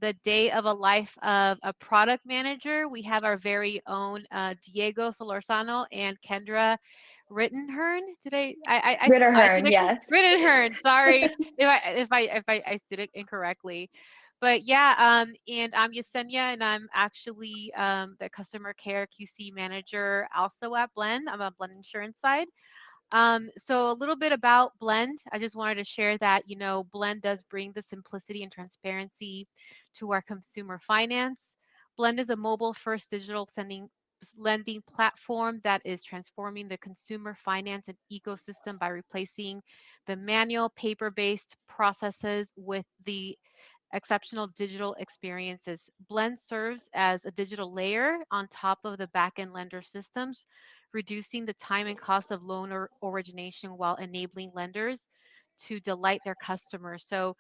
the day of a life of a product manager. We have our very own Diego Solorzano and Kendra Rittenhern. I did Ritterhern, it yes. Rittenhern. Sorry if I did it incorrectly. But yeah, and I'm Yesenia, and I'm actually the customer care QC manager also at Blend. I'm on Blend Insurance side. So a little bit about Blend. I just wanted to share that, Blend does bring the simplicity and transparency to our consumer finance. Blend is a mobile-first digital lending platform that is transforming the consumer finance and ecosystem by replacing the manual paper-based processes with the exceptional digital experiences. Blend serves as a digital layer on top of the backend lender systems, reducing the time and cost of loan origination while enabling lenders to delight their customers. So,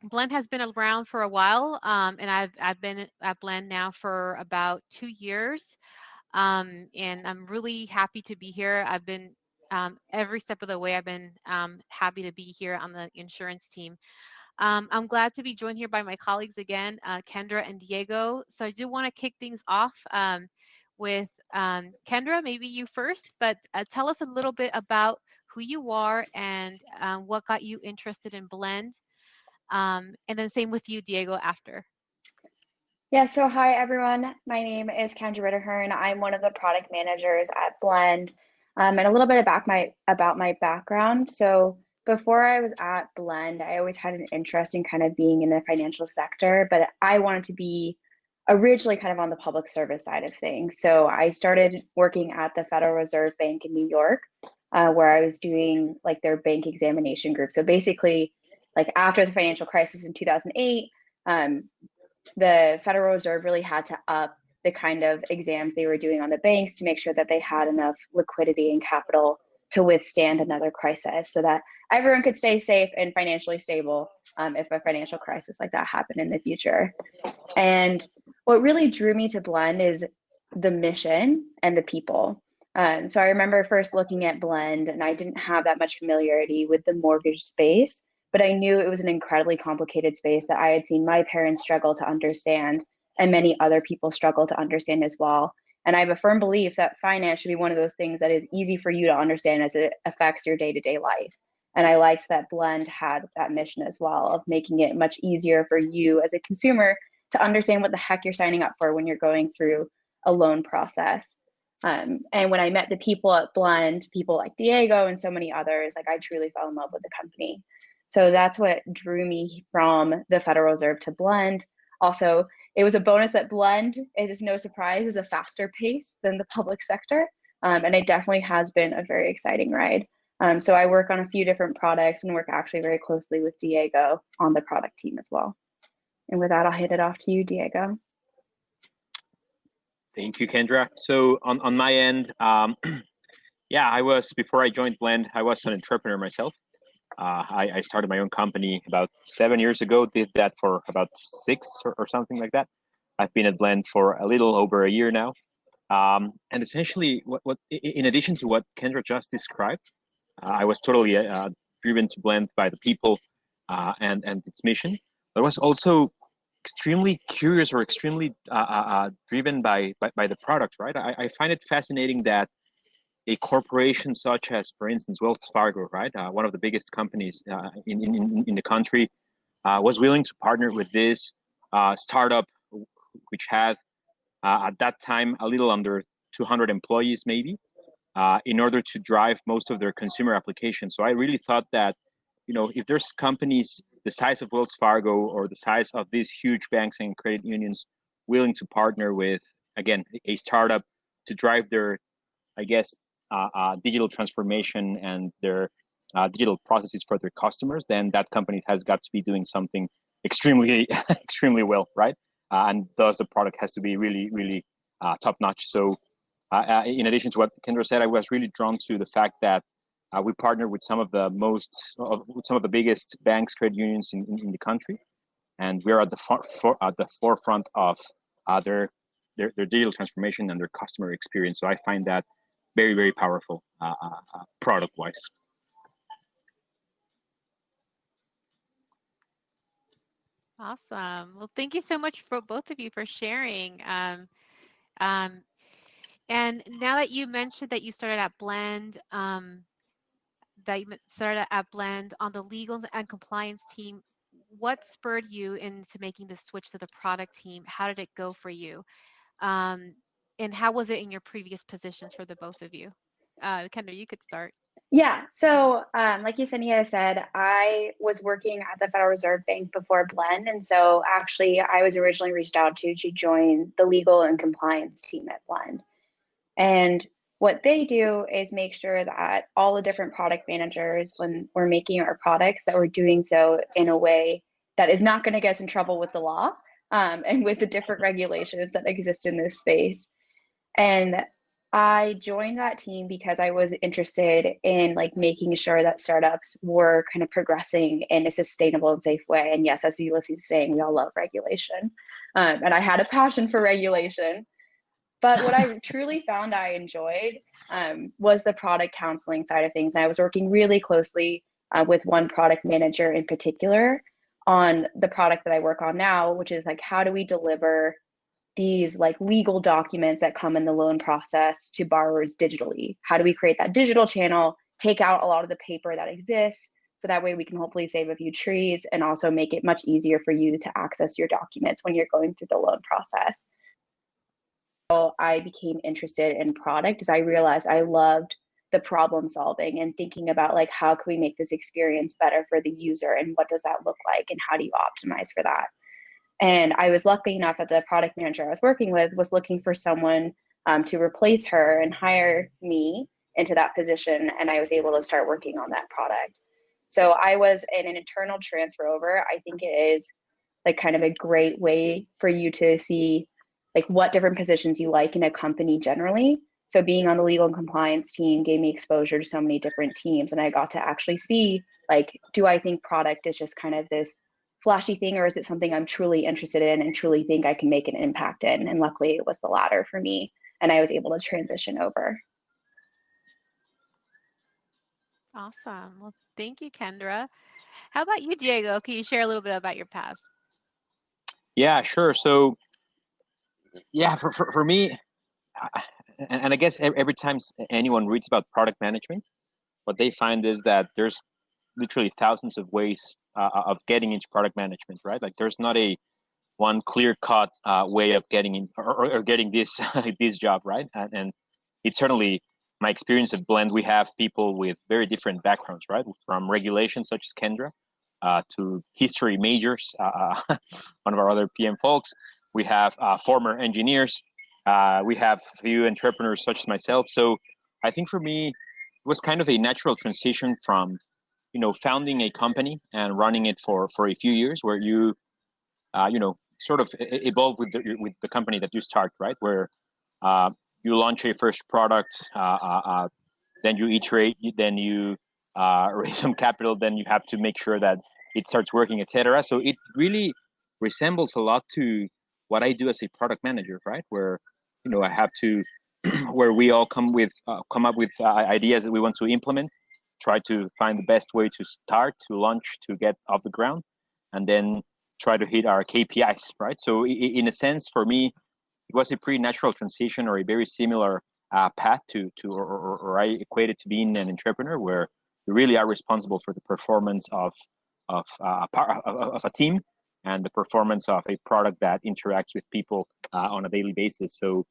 Blend has been around for a while, and I've been at Blend now for about 2 years, and I'm really happy to be here. I've been every step of the way. I've been happy to be here on the insurance team. I'm glad to be joined here by my colleagues again, Kendra and Diego. So I do want to kick things off with Kendra, maybe you first, but tell us a little bit about who you are and what got you interested in Blend. And then same with you, Diego, after. Yeah, so hi everyone. My name is Kendra Ritterhern. I'm one of the product managers at Blend. And a little bit about my background. So before I was at Blend, I always had an interest in kind of being in the financial sector, but I wanted to be originally kind of on the public service side of things. So I started working at the Federal Reserve Bank in New York, where I was doing like their bank examination group. So basically, like after the financial crisis in 2008, the Federal Reserve really had to up the kind of exams they were doing on the banks to make sure that they had enough liquidity and capital to withstand another crisis so that everyone could stay safe and financially stable if a financial crisis like that happened in the future. And what really drew me to Blend is the mission and the people. So I remember first looking at Blend, and I didn't have that much familiarity with the mortgage space, but I knew it was an incredibly complicated space that I had seen my parents struggle to understand and many other people struggle to understand as well. And I have a firm belief that finance should be one of those things that is easy for you to understand as it affects your day-to-day life. And I liked that Blend had that mission as well of making it much easier for you as a consumer to understand what the heck you're signing up for when you're going through a loan process. And when I met the people at Blend, people like Diego and so many others, like I truly fell in love with the company. So that's what drew me from the Federal Reserve to Blend. Also, it was a bonus that Blend, it is no surprise, is a faster pace than the public sector. And it definitely has been a very exciting ride. So I work on a few different products and work actually very closely with Diego on the product team as well. And with that, I'll hand it off to you, Diego. Thank you, Kendra. So on my end, yeah, before I joined Blend, I was an entrepreneur myself. I started my own company about 7 years ago, did that for about 6 or something like that. I've been at Blend for a little over a year now. And essentially, what in addition to what Kendra just described, I was totally driven to Blend by the people and its mission. But I was also extremely curious or extremely driven by the product, right? I find it fascinating that a corporation such as, for instance, Wells Fargo, right, one of the biggest companies in the country, was willing to partner with this startup, which had at that time a little under 200 employees, maybe, in order to drive most of their consumer applications. So I really thought that, if there's companies the size of Wells Fargo or the size of these huge banks and credit unions willing to partner with, again, a startup to drive their, I guess, digital transformation and their digital processes for their customers, then that company has got to be doing something extremely, extremely well, right? And thus the product has to be really, really top notch. So in addition to what Kendra said, I was really drawn to the fact that we partnered with some of the biggest banks, credit unions in the country, and we're at the forefront of their digital transformation and their customer experience. So I find that very, very powerful product-wise. Awesome. Well, thank you so much for both of you for sharing. Um, and now that you mentioned that you started at Blend, started at Blend on the legal and compliance team, what spurred you into making the switch to the product team? How did it go for you? Um, and how was it in your previous positions for the both of you? Kendra, you could start. Yeah, so like Yesenia said, I was working at the Federal Reserve Bank before Blend. And so actually, I was originally reached out to join the legal and compliance team at Blend. And what they do is make sure that all the different product managers, when we're making our products, that we're doing so in a way that is not going to get us in trouble with the law, and with the different regulations that exist in this space. And I joined that team because I was interested in like making sure that startups were kind of progressing in a sustainable and safe way. And yes, as Ulysses is saying, we all love regulation. And I had a passion for regulation. But what I truly found I enjoyed, was the product counseling side of things. And I was working really closely with one product manager in particular on the product that I work on now, which is like, how do we deliver these like legal documents that come in the loan process to borrowers digitally? How do we create that digital channel, take out a lot of the paper that exists, so that way we can hopefully save a few trees and also make it much easier for you to access your documents when you're going through the loan process. So I became interested in product as I realized I loved the problem solving and thinking about like, how can we make this experience better for the user, and what does that look like, and how do you optimize for that? And I was lucky enough that the product manager I was working with was looking for someone to replace her and hire me into that position. And I was able to start working on that product. So I was in an internal transfer over. I think it is like kind of a great way for you to see like what different positions you like in a company generally. So being on the legal and compliance team gave me exposure to so many different teams. And I got to actually see like, do I think product is just kind of this flashy thing, or is it something I'm truly interested in and truly think I can make an impact in? And luckily it was the latter for me. And I was able to transition over. Awesome. Well, thank you, Kendra. How about you, Diego? Can you share a little bit about your past? Yeah, sure. So yeah, for me, and I guess every time anyone reads about product management, what they find is that there's literally thousands of ways of getting into product management, right? Like there's not a one clear cut way of getting in, or getting this this job, right? And it's certainly my experience at Blend. We have people with very different backgrounds, right? From regulation such as Kendra, to history majors, one of our other PM folks. We have former engineers. We have a few entrepreneurs such as myself. So I think for me, it was kind of a natural transition from, founding a company and running it for a few years, where you, sort of evolve with the company that you start, right? Where you launch a first product, then you iterate, then you raise some capital, then you have to make sure that it starts working, etc. So it really resembles a lot to what I do as a product manager, right? Where I have to, where we all come up with ideas that we want to implement, try to find the best way to start, to launch, to get off the ground, and then try to hit our KPIs, right? So in a sense, for me, it was a pretty natural transition, or a very similar path or I equate it to being an entrepreneur, where you really are responsible for the performance of a team, and the performance of a product that interacts with people on a daily basis. So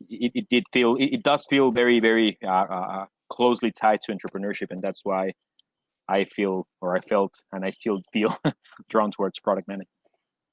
it does feel very, very closely tied to entrepreneurship, and that's why I feel, or I felt, and I still feel drawn towards product management.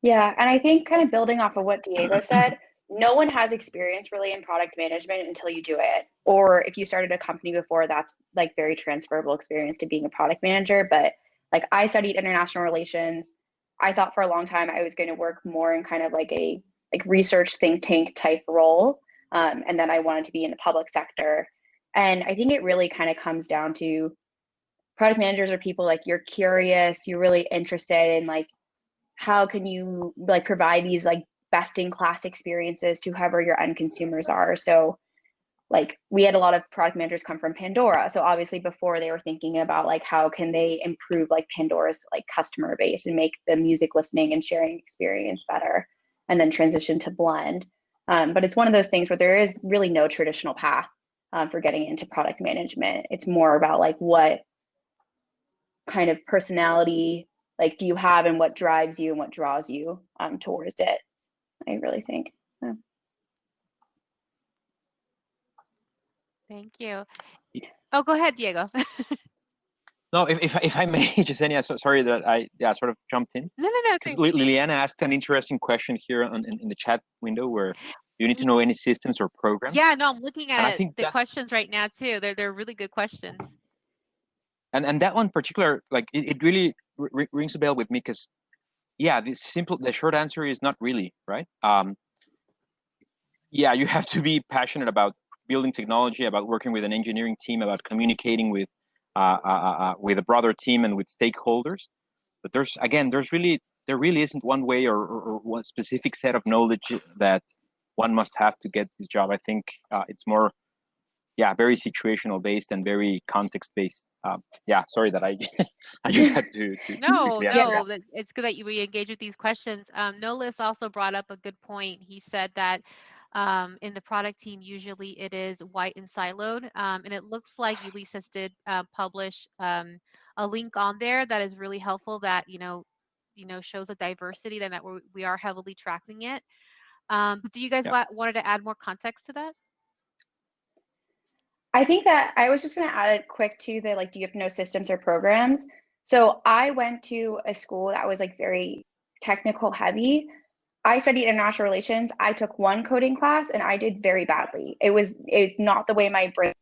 Yeah, and I think kind of building off of what Diego said, no one has experience really in product management until you do it. Or if you started a company before, that's like very transferable experience to being a product manager. But like I studied international relations. I thought for a long time I was going to work more in kind of like a like research think tank type role. And then I wanted to be in the public sector. And I think it really kind of comes down to product managers are people like you're curious, you're really interested in like how can you like provide these like best in class experiences to whoever your end consumers are. So like we had a lot of product managers come from Pandora. So obviously before they were thinking about like how can they improve like Pandora's like customer base and make the music listening and sharing experience better, and then transition to Blend. But it's one of those things where there is really no traditional path for getting into product management. It's more about like what kind of personality like do you have and what drives you and what draws you towards it, I really think. Yeah. Thank you. Oh, go ahead, Diego. No, if I may, Jasenia, so sorry that I sort of jumped in, No. because Liliana asked an interesting question here in the chat window where you need to know any systems or programs. Yeah, no, I'm looking And I at think the questions right now too. They're really good questions. And that one particular, like it really rings a bell with me, because yeah, the short answer is not really, right? Yeah, you have to be passionate about building technology, about working with an engineering team, about communicating with a broader team and with stakeholders. But there really isn't one way or one specific set of knowledge that one must have to get this job. I think it's more, very situational based and very context based. Sorry that I I just had to No, quickly answer that. it's good that we engage with these questions. Nolis also brought up a good point. He said that in the product team, usually it is white and siloed. And it looks like Ulysses did publish a link on there that is really helpful that, shows a diversity and that we are heavily tracking it. But do you guys wanted to add more context to that? I think that I was just going to add it quick to the like, do you have to know systems or programs? So I went to a school that was like very technical heavy. I studied international relations. I took one coding class and I did very badly. It's not the way my brain.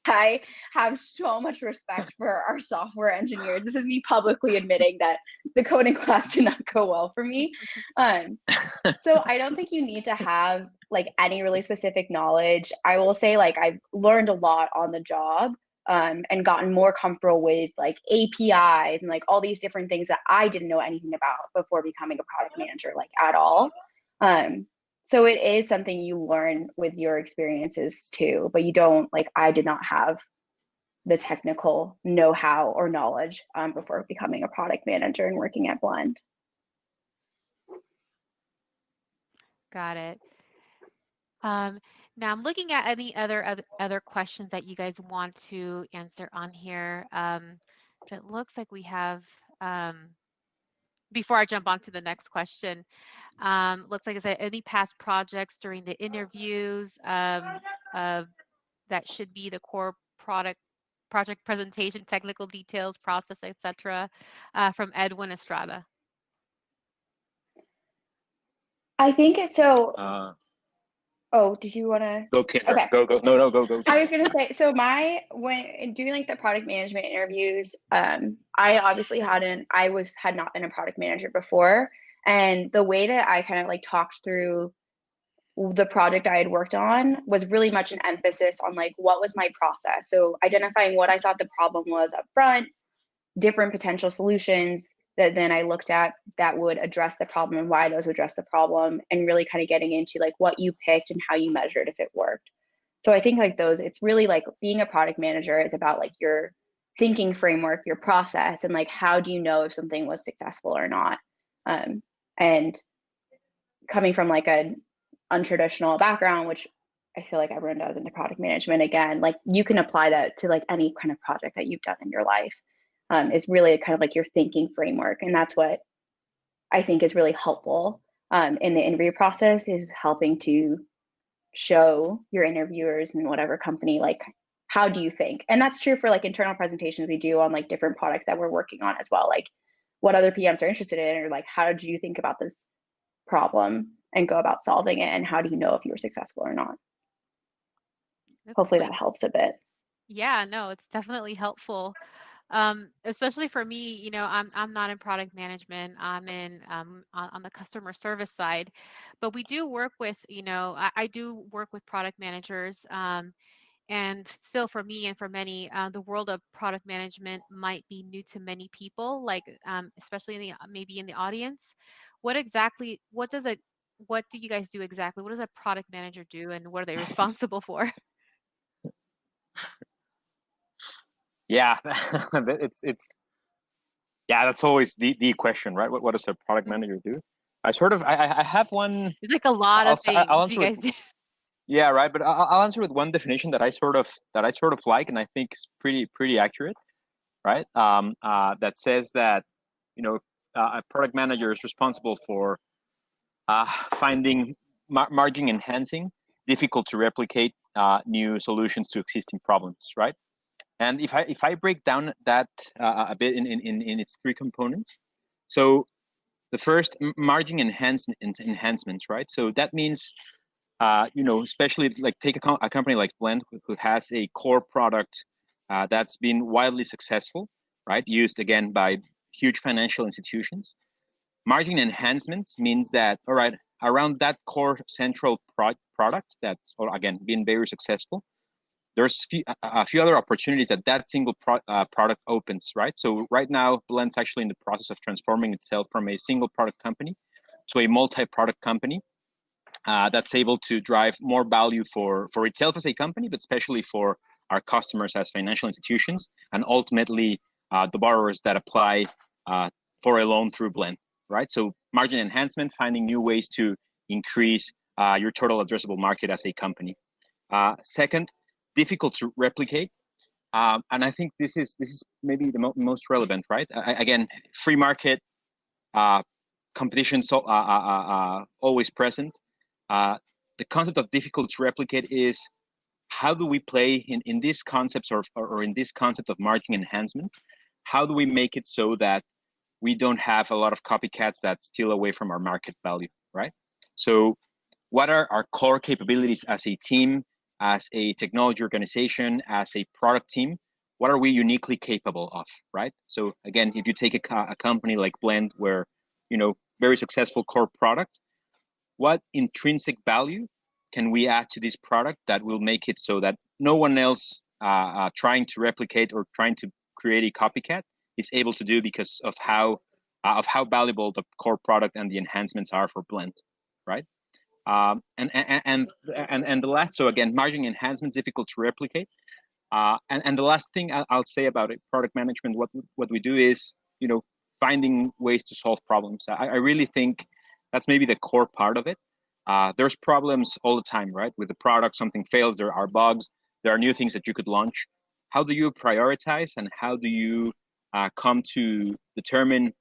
I have so much respect for our software engineers. This is me publicly admitting that the coding class did not go well for me. So I don't think you need to have like any really specific knowledge. I will say like I've learned a lot on the job, and gotten more comfortable with like APIs and like all these different things that I didn't know anything about before becoming a product manager, like at all. So it is something you learn with your experiences too, but you don't like, I did not have the technical know-how or knowledge before becoming a product manager and working at Blend. Got it. Now I'm looking at any other questions that you guys want to answer on here. But it looks like we have, before I jump on to the next question, looks like is there any past projects during the interviews that should be the core project presentation, technical details, process, etc. From Edwin Estrada. I think so. Oh, did you want to? Go, Kendra. Okay. Go. No, go. I was gonna say, so when doing like the product management interviews, I obviously had not been a product manager before, and the way that I kind of like talked through the project I had worked on was really much an emphasis on like what was my process. So identifying what I thought the problem was up front, different potential solutions that then I looked at that would address the problem and why those would address the problem, and really kind of getting into like what you picked and how you measured if it worked. So I think like those, it's really like being a product manager is about like your thinking framework, your process, and like how do you know if something was successful or not. And coming from like a untraditional background, which I feel like everyone does into product management, again, like you can apply that to like any kind of project that you've done in your life. Is really kind of like your thinking framework. And that's what I think is really helpful in the interview process, is helping to show your interviewers in whatever company, like, how do you think? And that's true for like internal presentations we do on like different products that we're working on as well. Like what other PMs are interested in, or like, how did you think about this problem and go about solving it? And how do you know if you were successful or not? Hopefully that helps a bit. Yeah, no, it's definitely helpful. Especially for me, I'm not in product management. I'm in on the customer service side, but we do work with, I do work with product managers. And still, for me and for many, the world of product management might be new to many people, like especially maybe in the audience. What does what do you guys do exactly? What does a product manager do, and what are they responsible for? Yeah, it's yeah, that's always the question, right? What does a product Mhm. manager do? I have one. There's like a lot of I'll things you answer with guys do. yeah, right. But I'll answer with one definition that I sort of like, and I think is pretty accurate, right? That says that you know a product manager is responsible for finding margin enhancing, difficult to replicate new solutions to existing problems, right? And if I break down that a bit in its three components, so the first margin enhancements, right? So that means especially like take a company like Blend who has a core product that's been widely successful, right? Used again by huge financial institutions. Margin enhancement means that, all right, around that core central product that's, or again, been very successful, there's a few other opportunities that single product opens, right? So right now, Blend's actually in the process of transforming itself from a single product company to a multi-product company that's able to drive more value for itself as a company, but especially for our customers as financial institutions, and ultimately the borrowers that apply for a loan through Blend, right? So margin enhancement, finding new ways to increase your total addressable market as a company. Second, difficult to replicate. And I think this is maybe the most relevant, right? Again, free market, uh, competition, so always present. Uh, the concept of difficult to replicate is how do we play in these concepts or in this concept of margin enhancement? How do we make it so that we don't have a lot of copycats that steal away from our market value, right? So what are our core capabilities as a team, as a technology organization, as a product team? What are we uniquely capable of, right? So again, if you take a company like Blend, where very successful core product, what intrinsic value can we add to this product that will make it so that no one else trying to replicate or trying to create a copycat is able to do because of how valuable the core product and the enhancements are for Blend, right? And the last, so again, margin enhancements difficult to replicate. And the last thing I'll say about it, product management, what we do is finding ways to solve problems. I really think that's maybe the core part of it. There's problems all the time, right? With the product, something fails, there are bugs, there are new things that you could launch. How do you prioritize, and how do you come to determine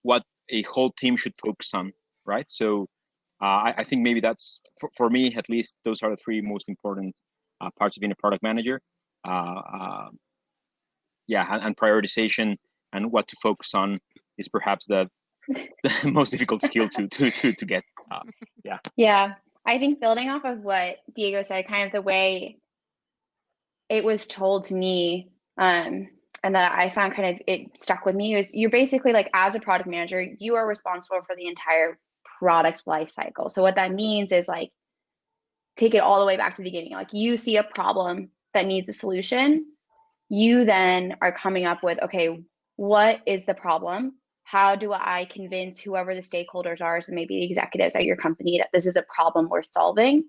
what a whole team should focus on, right? So I think maybe that's for me at least. Those are the three most important parts of being a product manager. Uh, uh, yeah, and prioritization and what to focus on is perhaps the most difficult skill to get. Yeah. Yeah, I think building off of what Diego said, kind of the way it was told to me, and that I found kind of it stuck with me, is you're basically like, as a product manager, you are responsible for the entire product life cycle. So what that means is like, take it all the way back to the beginning. Like, you see a problem that needs a solution, you then are coming up with, okay, what is the problem? How do I convince whoever the stakeholders are, so maybe the executives at your company, that this is a problem worth solving?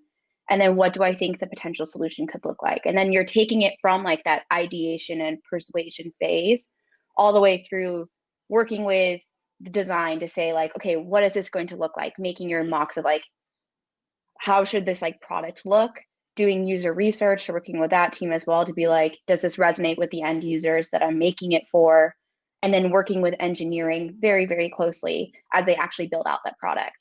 And then what do I think the potential solution could look like? And then you're taking it from like that ideation and persuasion phase all the way through working with the design to say like, okay, what is this going to look like? Making your mocks of like, how should this like product look, doing user research, working with that team as well to be like, does this resonate with the end users that I'm making it for? And then working with engineering very, very closely as they actually build out that product.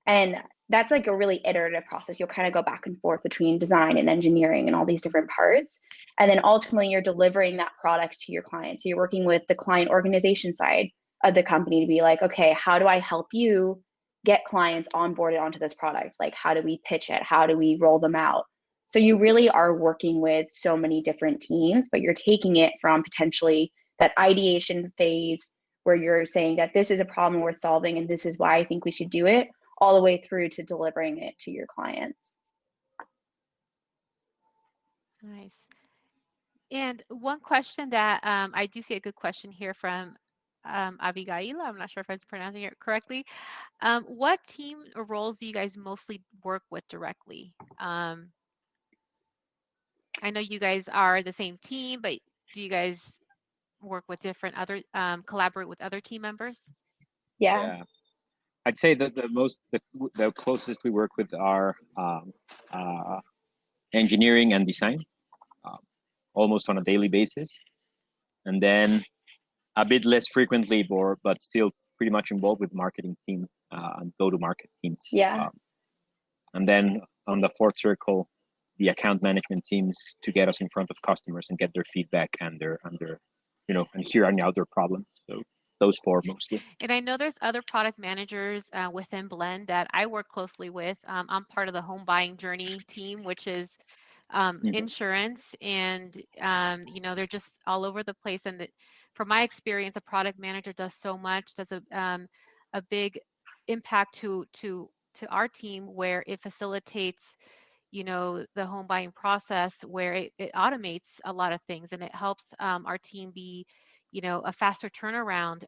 And that's like a really iterative process. You'll kind of go back and forth between design and engineering and all these different parts. And then ultimately you're delivering that product to your client. So you're working with the client organization side of the company to be like, okay, how do I help you get clients onboarded onto this product? Like, how do we pitch it? How do we roll them out? So you really are working with so many different teams, but you're taking it from potentially that ideation phase where you're saying that this is a problem worth solving and this is why I think we should do it, all the way through to delivering it to your clients. Nice. And one question that I do see a good question here from Abigail, I'm not sure if I'm pronouncing it correctly. What team or roles do you guys mostly work with directly? I know you guys are the same team, but do you guys work with different other, collaborate with other team members? Yeah. Yeah, I'd say that the closest we work with are uh, engineering and design, um, almost on a daily basis, and then a bit less frequently, but still pretty much involved with marketing team and go-to-market teams. Yeah. And then on the fourth circle, the account management teams to get us in front of customers and get their feedback and their and hearing out their problems. So those four mostly. And I know there's other product managers within Blend that I work closely with. I'm part of the home buying journey team, which is Mhm. insurance, and they're just all over the place. And from my experience, a product manager does so much, does a big impact to our team, where it facilitates the home buying process, where it automates a lot of things, and it helps our team be a faster turnaround,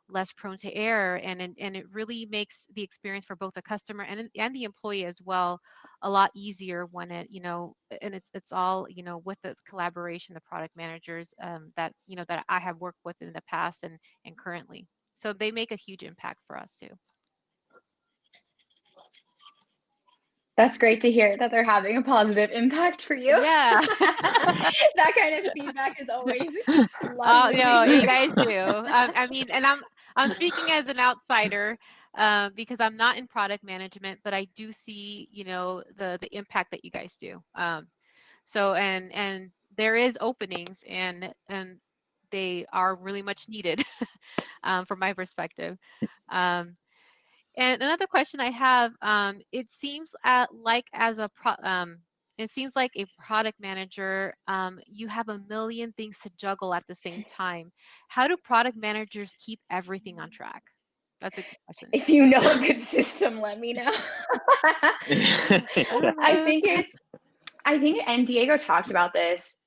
less prone to error, and it really makes the experience for both the customer and the employee as well a lot easier when and it's all with the collaboration, the product managers that that I have worked with in the past and currently, so they make a huge impact for us too. That's great to hear that they're having a positive impact for you. Yeah. That kind of feedback is always lovely to No, you hear. guys do. I mean, and I'm speaking as an outsider because I'm not in product management, but I do see, the impact that you guys do. So and there is openings, and they are really much needed from my perspective. Um, and another question I have, it seems it seems like a product manager, you have a million things to juggle at the same time. How do product managers keep everything on track? That's a good question. If you know a good system, let me know. I Exactly. think it's, I think, and Diego talked about this.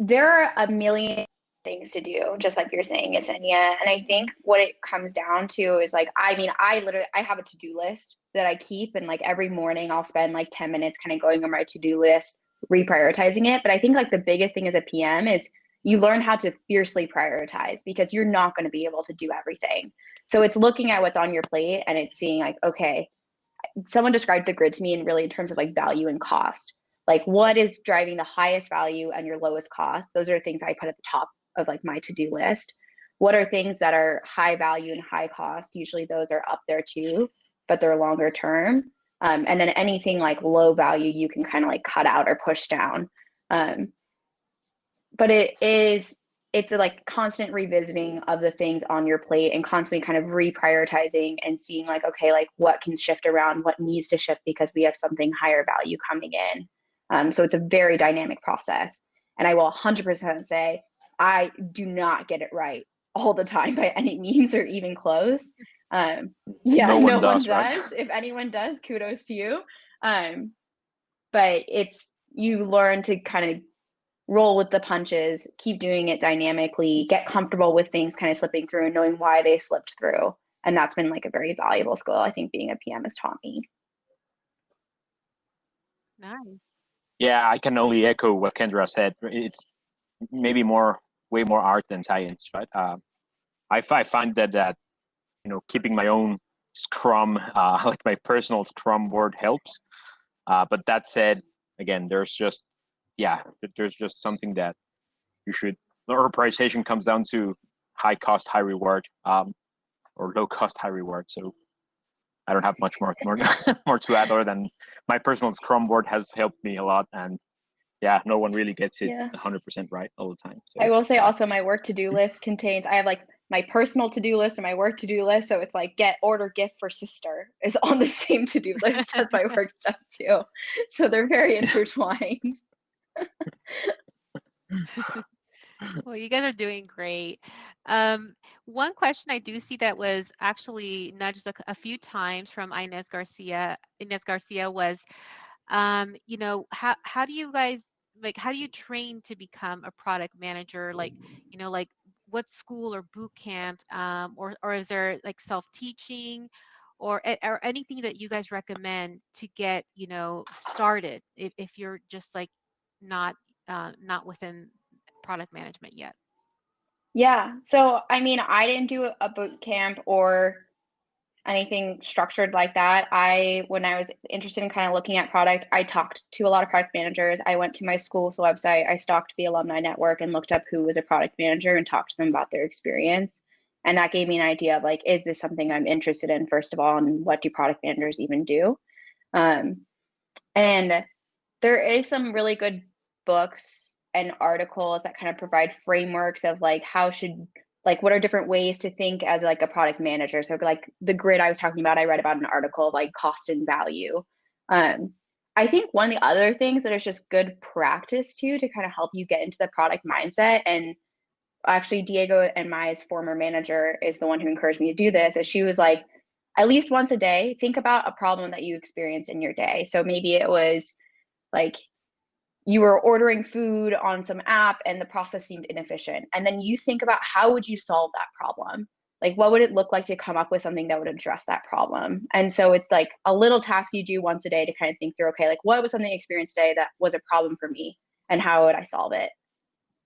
There are a million things to do, just like you're saying, Yesenia. And I think what it comes down to is like, I mean, I have a to-do list that I keep, and like every morning I'll spend like 10 minutes kind of going on my to-do list, reprioritizing it. But I think like the biggest thing as a PM is you learn how to fiercely prioritize, because you're not going to be able to do everything. So it's looking at what's on your plate and it's seeing like, okay, someone described the grid to me in really in terms of like value and cost. Like what is driving the highest value and your lowest cost? Those are things I put at the top of like my to-do list. What are things that are high value and high cost? Usually those are up there too, but they're longer term. And then anything like low value, you can kind of like cut out or push down. Um, but it's a like constant revisiting of the things on your plate and constantly kind of reprioritizing and seeing like, okay, like what can shift around, what needs to shift because we have something higher value coming in. So it's a very dynamic process. And I will 100% say I do not get it right all the time by any means or even close. Yeah, No one no one does, right? does. If anyone does, kudos to you. But it's, you learn to kind of roll with the punches, keep doing it dynamically, get comfortable with things kind of slipping through and knowing why they slipped through. And that's been like a very valuable skill I think being a PM has taught me. Nice. Yeah, I can only echo what Kendra said. It's maybe way more art than science, right? I find that keeping my own Scrum, like my personal Scrum board helps. But that said, again, there's just something that you should. Or prioritization comes down to high cost, high reward, or low cost, high reward. So I don't have much more more to add other than my personal Scrum board has helped me a lot, and yeah, no one really gets it Yeah. 100% right all the time. I So will say yeah. also my work to-do list contains, I have like my personal to-do list and my work to-do list. So it's like order gift for sister is on the same to-do list as my work stuff too. So they're very intertwined. Well, you guys are doing great. One question I do see that was actually nudged a few times from Inez Garcia. Inez Garcia was, how do you guys, like, how do you train to become a product manager? Like, like what school or boot camp, or is there like self-teaching or anything that you guys recommend to get, started if you're just like not not within product management yet? Yeah. So, I mean, I didn't do a boot camp or anything structured like that. When I was interested in kind of looking at product, I talked to a lot of product managers. I went to my school's website, I stalked the alumni network and looked up who was a product manager and talked to them about their experience. And that gave me an idea of like, is this something I'm interested in, first of all, and what do product managers even do? Um, and there is some really good books and articles that kind of provide frameworks of like what are different ways to think as like a product manager. So like the grid I was talking about, I read about an article of like cost and value. Um, I think one of the other things that is just good practice too to kind of help you get into the product mindset, and actually Diego and Maya's former manager is the one who encouraged me to do this, is she was like, at least once a day, think about a problem that you experienced in your day. So maybe it was like you were ordering food on some app and the process seemed inefficient. And then you think about how would you solve that problem? Like what would it look like to come up with something that would address that problem? And so it's like a little task you do once a day to kind of think through, okay, like what was something I experienced today that was a problem for me and how would I solve it?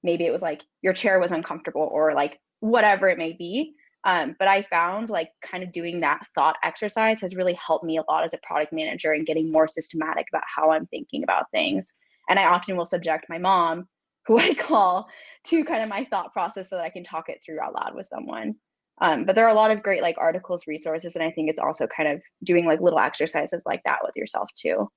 Maybe it was like your chair was uncomfortable or like whatever it may be. But I found like kind of doing that thought exercise has really helped me a lot as a product manager and getting more systematic about how I'm thinking about things. And I often will subject my mom, who I call, to kind of my thought process so that I can talk it through out loud with someone. But there are a lot of great like articles, resources, and I think it's also kind of doing like little exercises like that with yourself too.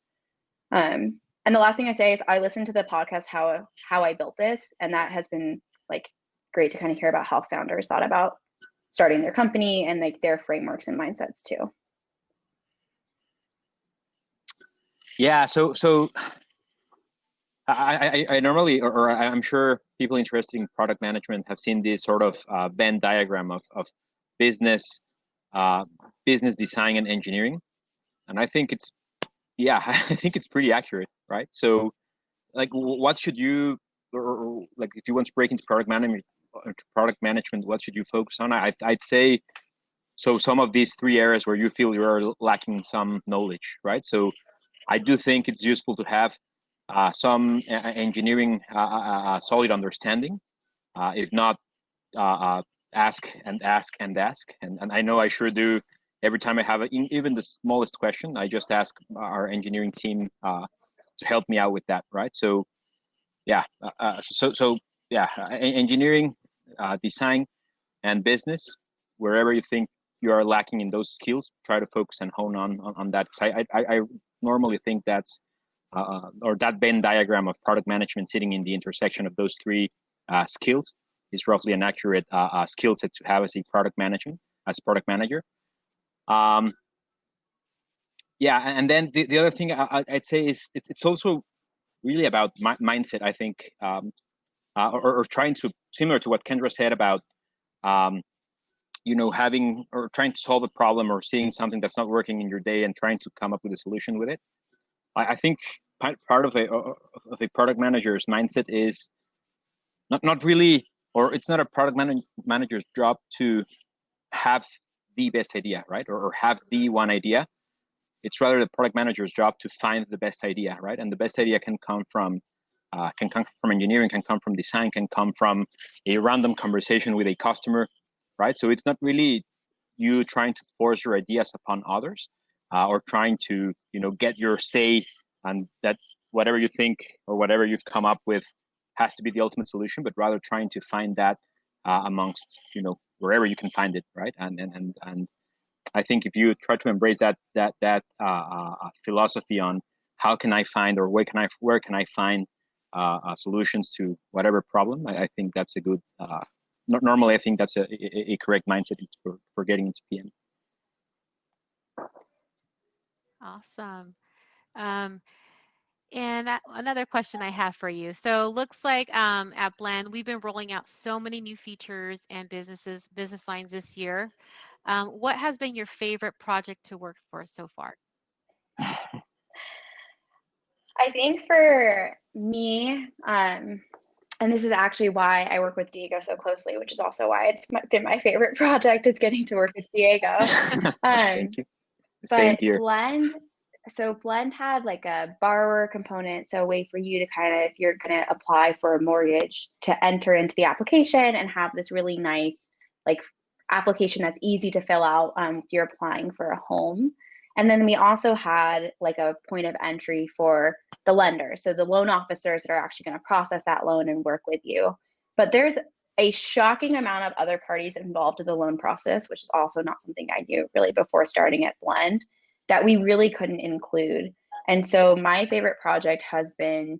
And the last thing I'd say is I listened to the podcast how I built this, and that has been like great to kind of hear about how founders thought about starting their company and like their frameworks and mindsets too. Yeah, so I normally, or I'm sure people interested in product management have seen this sort of Venn diagram of business, business design and engineering, and I think it's, yeah, I think it's pretty accurate, right? So, like, what should you, or like, if you want to break into product management, what should you focus on? I'd say, so some of these three areas where you feel you are lacking some knowledge, right? So, I do think it's useful to have some engineering solid understanding. If not, ask and ask and ask. And I know I sure do. Every time I have even the smallest question, I just ask our engineering team to help me out with that, right? So yeah, yeah, engineering, design, and business, wherever you think you are lacking in those skills, try to focus and hone on that. Because I normally think that's or that Venn diagram of product management sitting in the intersection of those three skills is roughly an accurate skill set to have as a product product manager. Yeah, and then the other thing I'd say is it's also really about mindset. I think, or trying to, similar to what Kendra said about having or trying to solve a problem or seeing something that's not working in your day and trying to come up with a solution with it. I think part of a product manager's mindset is not really, or it's not a product manager's job to have the best idea, right? Or have the one idea. It's rather the product manager's job to find the best idea, right? And the best idea can come from engineering, can come from design, can come from a random conversation with a customer, right? So it's not really you trying to force your ideas upon others, or trying to get your say, and that whatever you think or whatever you've come up with has to be the ultimate solution, but rather trying to find that amongst wherever you can find it, right? And I think if you try to embrace that philosophy on how can I find, or where can I find solutions to whatever problem, I think that's a good. Normally, I think that's a correct mindset for getting into PM. Awesome. Um, and another question I have for you. So looks like at Blend, we've been rolling out so many new features and business lines this year. What has been your favorite project to work for so far? I think for me, I And this is actually why I work with Diego so closely, which is also why it's been my favorite project, is getting to work with Diego. Thank you. Same But here. Blend had like a borrower component. So a way for you to kind of, if you're going to apply for a mortgage, to enter into the application and have this really nice like application that's easy to fill out if you're applying for a home. And then we also had like a point of entry for the lender. So the loan officers that are actually going to process that loan and work with you. But there's a shocking amount of other parties involved in the loan process, which is also not something I knew really before starting at Blend, that we really couldn't include. And so my favorite project has been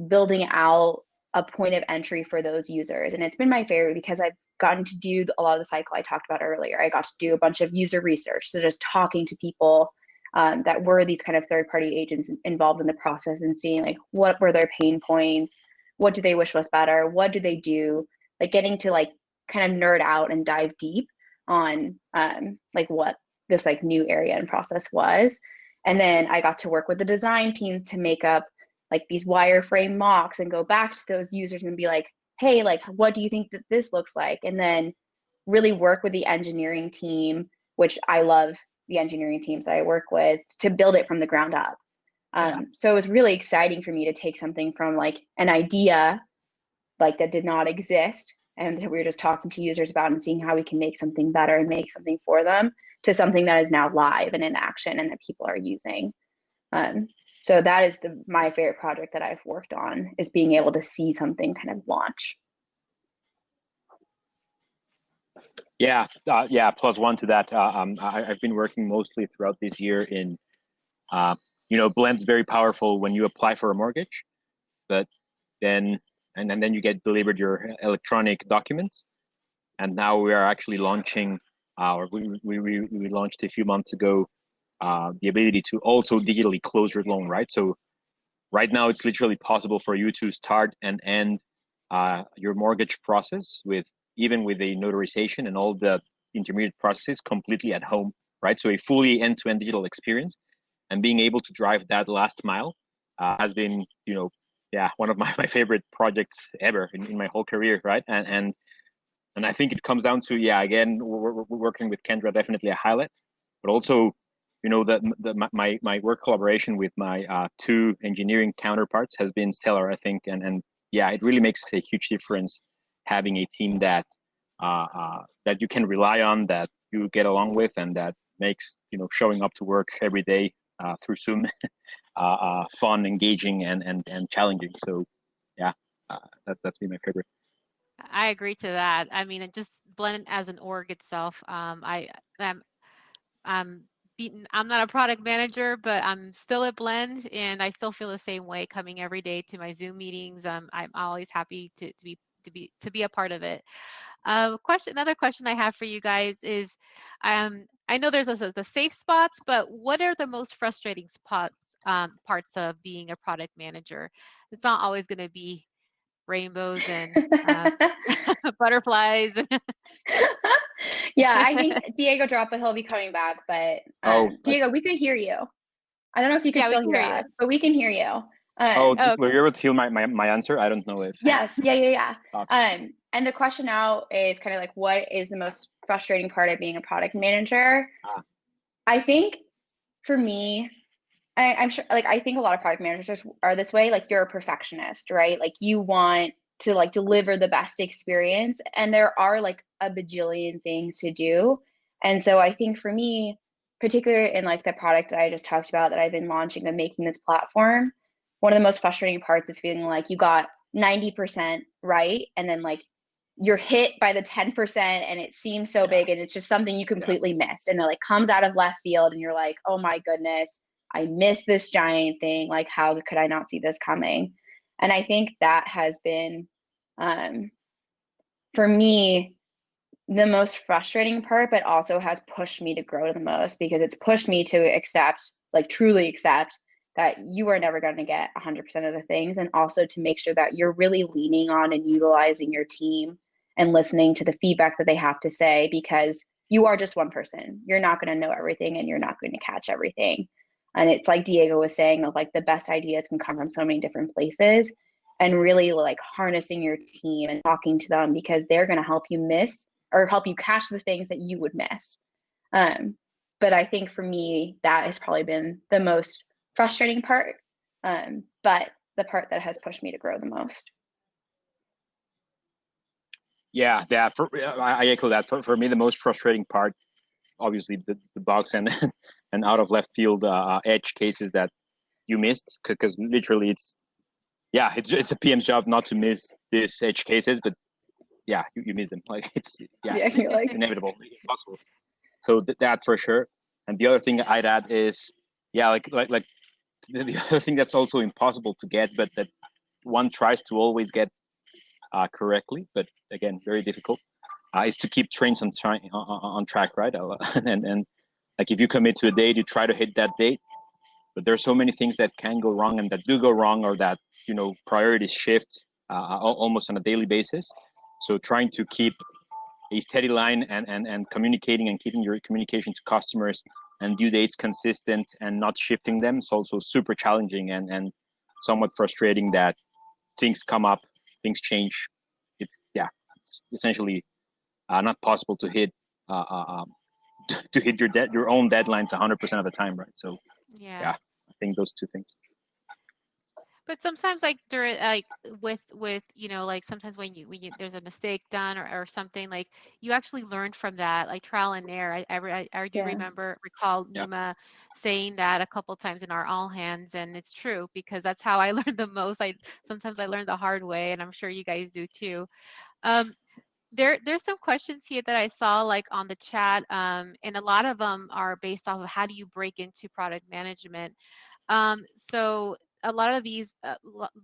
building out a point of entry for those users. And it's been my favorite because I've gotten to do a lot of the cycle I talked about earlier. I got to do a bunch of user research. So just talking to people that were these kind of third-party agents involved in the process and seeing like what were their pain points, what do they wish was better, what do they do, like getting to like kind of nerd out and dive deep on like what this like new area and process was. And then I got to work with the design team to make up like these wireframe mocks and go back to those users and be like, hey, like, what do you think that this looks like? And then really work with the engineering team, which I love the engineering teams that I work with, to build it from the ground up. So it was really exciting for me to take something from like an idea like that did not exist and we were just talking to users about and seeing how we can make something better and make something for them, to something that is now live and in action and that people are using. So that is my favorite project that I've worked on, is being able to see something kind of launch. Yeah, plus one to that. I've been working mostly throughout this year in, Blend's very powerful when you apply for a mortgage, but then you get delivered your electronic documents. And now we are actually launching, or we launched a few months ago, the ability to also digitally close your loan, right? So right now it's literally possible for you to start and end your mortgage process even with a notarization and all the intermediate processes completely at home, right? So a fully end-to-end digital experience, and being able to drive that last mile has been, one of my favorite projects ever in my whole career, right? And I think it comes down to, again, we're working with Kendra, definitely a highlight, but also, my work collaboration with my two engineering counterparts has been stellar, I think, and it really makes a huge difference having a team that that you can rely on, that you get along with, and that makes showing up to work every day through Zoom fun, engaging, and challenging. So that's been my favorite. I agree to that. I mean, it just Blend as an org itself. I'm beaten. I'm not a product manager, but I'm still at Blend, and I still feel the same way coming every day to my Zoom meetings. I'm always happy to be a part of it. Another question I have for you guys is, I know there's the safe spots, but what are the most frustrating parts of being a product manager? It's not always going to be rainbows and butterflies. Yeah, I think Diego dropped, but he'll be coming back. But Diego, we could hear you. I don't know if you can Yeah, we still can hear hear you. us, but we can hear you. Were you able to hear my answer? I don't know if. Yes, yeah. And the question now is kind of like, what is the most frustrating part of being a product manager? I think for me, I'm sure, like, I think a lot of product managers are this way. Like, you're a perfectionist, right? Like, you want to like deliver the best experience, and there are like a bajillion things to do. And so I think for me, particularly in like the product that I just talked about that I've been launching and making this platform, one of the most frustrating parts is feeling like you got 90% right, and then like you're hit by the 10% and it seems so big and it's just something you completely missed, and it like comes out of left field and you're like, oh my goodness, I missed this giant thing. Like, how could I not see this coming? And I think that has been, for me, the most frustrating part, but also has pushed me to grow the most, because it's pushed me to accept, like truly accept, that you are never going to get 100% of the things, and also to make sure that you're really leaning on and utilizing your team and listening to the feedback that they have to say, because you are just one person. You're not going to know everything and you're not going to catch everything. And it's like Diego was saying, of like the best ideas can come from so many different places. and really like harnessing your team and talking to them, because they're going to help you miss or help you catch the things that you would miss. But I think for me, that has probably been the most frustrating part, but the part that has pushed me to grow the most. Yeah, I echo that. For me, the most frustrating part, obviously, the bugs and and out of left field edge cases that you missed, because literally it's a PM's job not to miss these edge cases, but yeah, you miss them. Like it's like inevitable, it's possible. So that for sure. And the other thing I'd add is, yeah, like the other thing that's also impossible to get, but that one tries to always get correctly, but again, very difficult, is to keep trains on track, right? And like if you commit to a date, you try to hit that date, but there's so many things that can go wrong and that do go wrong, or that priorities shift almost on a daily basis. So trying to keep a steady line and communicating and keeping your communication to customers and due dates consistent and not shifting them is also super challenging and somewhat frustrating, that things come up, things change. It's essentially not possible to hit your own deadlines 100% of the time, right? So Yeah. yeah, I think those two things. But sometimes like during like with like sometimes when you there's a mistake done or something, like you actually learn from that, like trial and error. I do recall Nima saying that a couple times in our all hands, and it's true, because that's how I learned the most. Sometimes I learn the hard way, and I'm sure you guys do too. There's some questions here that I saw like on the chat, and a lot of them are based off of how do you break into product management. So a lot of these,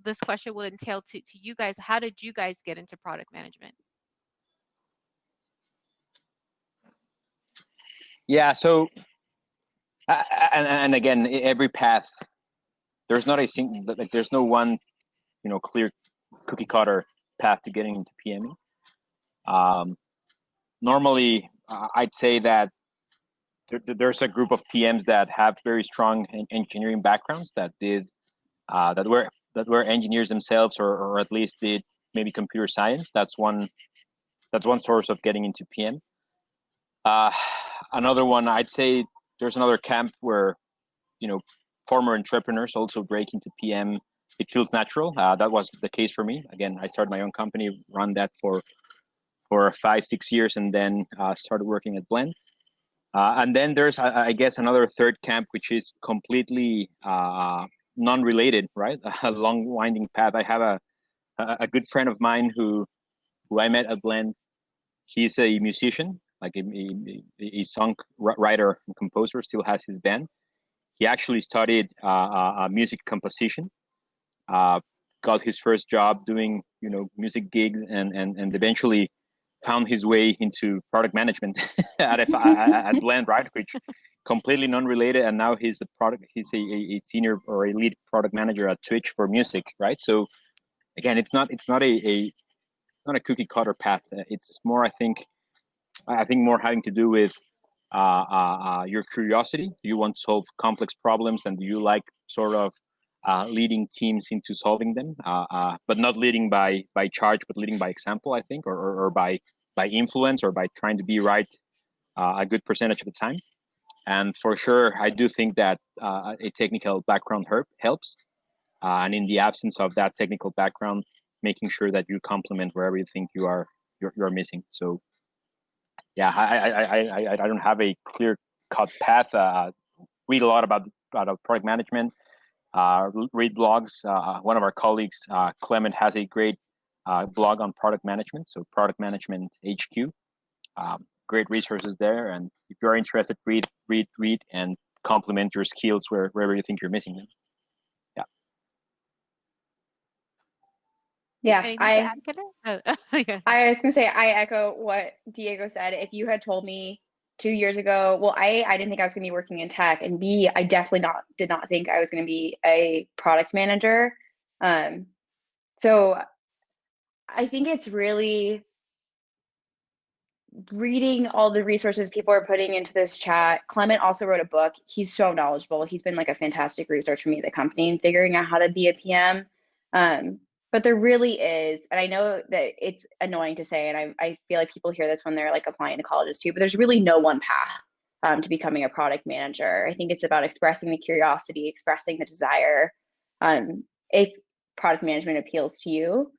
this question will entail to you guys. How did you guys get into product management? Yeah. So, and again, every path, there's not a single, like, there's no one, clear cookie cutter path to getting into PME. Normally, I'd say that there's a group of PMs that have very strong engineering backgrounds that did that were engineers themselves, or at least did maybe computer science. That's one source of getting into PM. Another one, I'd say, there's another camp where former entrepreneurs also break into PM. It feels natural. That was the case for me. Again, I started my own company, run that for 5-6 years, and then started working at Blend. And then there's, I guess, another third camp, which is completely non-related, right? A long winding path. I have a good friend of mine who I met at Blend. He's a musician, like a song writer and composer, still has his band. He actually studied music composition, got his first job doing music gigs, and eventually found his way into product management at Blend, right? Which completely non-related, and now he's a senior or a lead product manager at Twitch for music, right? So again, it's not a cookie cutter path. It's more, I think more having to do with your curiosity. Do you want to solve complex problems, and do you like sort of leading teams into solving them, but not leading by charge, but leading by example, I think, or by influence, or by trying to be right a good percentage of the time. And for sure, I do think that a technical background helps, and in the absence of that technical background, making sure that you complement wherever you think you're missing. So yeah, I don't have a clear cut path. Read a lot about product management. Read blogs. One of our colleagues, Clement, has a great blog on product management. So Product Management HQ. Great resources there. And if you're interested, read, and complement your skills wherever you think you're missing them. Yeah, I was gonna say, I echo what Diego said. If you had told me 2 years ago, well, I didn't think I was gonna be working in tech, and B, I definitely did not think I was gonna be a product manager. So I think it's really reading all the resources people are putting into this chat. Clement also wrote a book. He's so knowledgeable. He's been like a fantastic resource for me at the company and figuring out how to be a PM. but there really is, and I know that it's annoying to say, and I feel like people hear this when they're like applying to colleges too, but there's really no one path to becoming a product manager. I think it's about expressing the curiosity, expressing the desire. If product management appeals to you,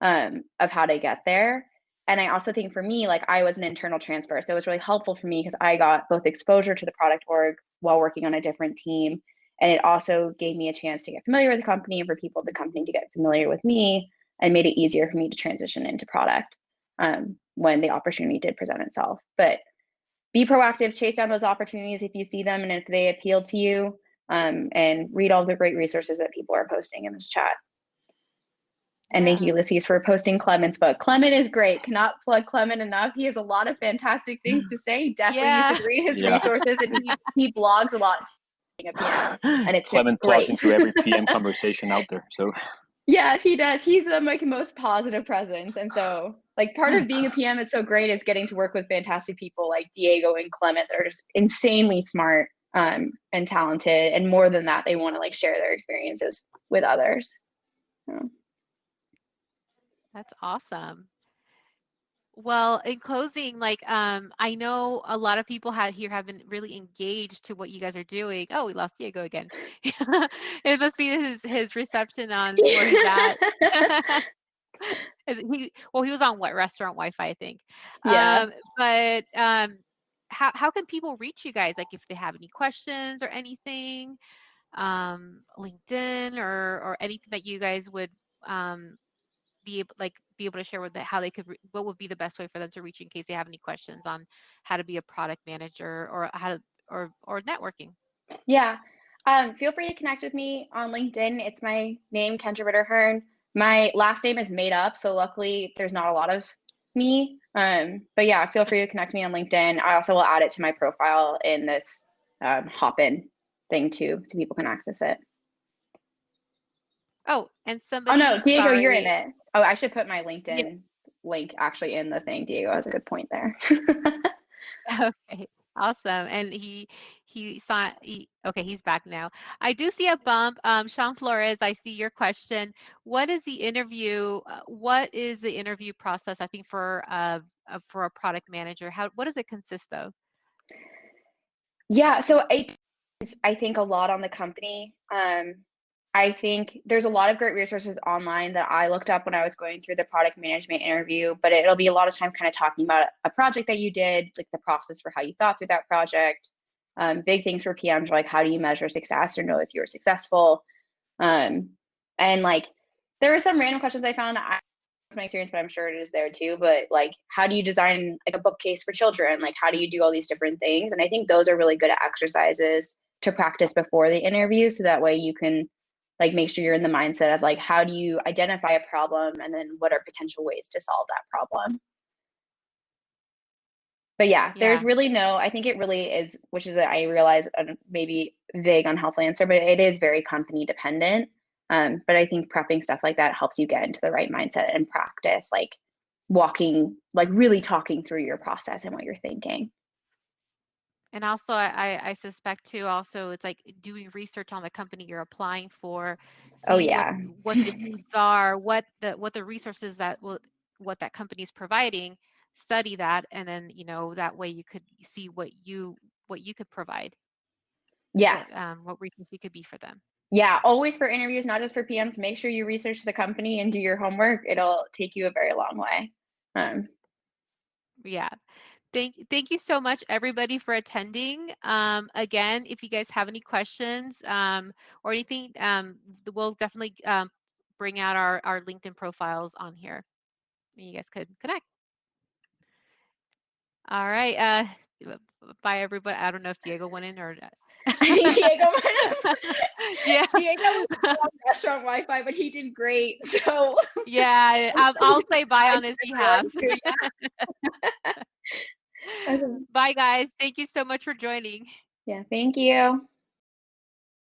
of how to get there. And I also think for me, like I was an internal transfer, so it was really helpful for me because I got both exposure to the product org while working on a different team, and it also gave me a chance to get familiar with the company and for people at the company to get familiar with me, and made it easier for me to transition into product when the opportunity did present itself. But be proactive, chase down those opportunities if you see them and if they appeal to you, and read all the great resources that people are posting in this chat. And thank you, Ulysses, for posting Clement's book. Clement is great. Cannot plug Clement enough. He has a lot of fantastic things to say. Definitely you should read his resources, and he blogs a lot being a PM, and it's Clement great. plugs into every PM conversation out there. So yes, he does. He's the like most positive presence, and so like part of being a PM is so great is getting to work with fantastic people like Diego and Clement that are just insanely smart and talented, and more than that, they want to like share their experiences with others. So. That's awesome. Well, in closing, like I know a lot of people have been really engaged to what you guys are doing. Oh, we lost Diego again. It must be his reception on where he's at. He was on what restaurant Wi-Fi, I think. Yeah. But how can people reach you guys? Like if they have any questions or anything, LinkedIn or anything that you guys would be able to share with how they could what would be the best way for them to reach you in case they have any questions on how to be a product manager or how to or networking. Yeah. Feel free to connect with me on LinkedIn. It's my name, Kendra Ritterhern. My last name is made up, so luckily there's not a lot of me. But yeah, feel free to connect me on LinkedIn. I also will add it to my profile in this hop-in thing too, so people can access it. Oh, and somebody. Oh no, Diego, sorry. you're in it. Oh, I should put my LinkedIn link actually in the thing. Diego has a good point there. Okay, awesome. And okay, he's back now. I do see a bump. Sean Flores, I see your question. What is the interview? What is the interview process? I think for a product manager, what does it consist of? Yeah, so I think a lot on the company. I think there's a lot of great resources online that I looked up when I was going through the product management interview, but it'll be a lot of time kind of talking about a project that you did, like the process for how you thought through that project. Big things for PMs are like, how do you measure success or know if you were successful? And like, there were some random questions I found. My experience, but I'm sure it is there too. But like, how do you design like a bookcase for children? Like, how do you do all these different things? And I think those are really good exercises to practice before the interview, so that way you can like make sure you're in the mindset of like, how do you identify a problem, and then what are potential ways to solve that problem. But yeah, there's really I think it really is, which is I realize maybe vague, unhelpful answer, but it is very company dependent. But I think prepping stuff like that helps you get into the right mindset and practice, like really talking through your process and what you're thinking. And also, I suspect too, also, it's like doing research on the company you're applying for, seeing what the needs are, what the resources what that company is providing, study that, and then, that way you could see what you could provide. Yes. What resource you could be for them. Yeah, always for interviews, not just for PMs, make sure you research the company and do your homework. It'll take you a very long way. Yeah. Thank you so much, everybody, for attending. Again, if you guys have any questions or anything, we'll definitely bring out our LinkedIn profiles on here. You guys could connect. All right. Bye, everybody. I don't know if Diego went in or. Diego might have. Yeah. Diego was on restaurant Wi-Fi, but he did great. So. Yeah, I'll say bye on his behalf. Bye, guys. Thank you so much for joining. Yeah, thank you.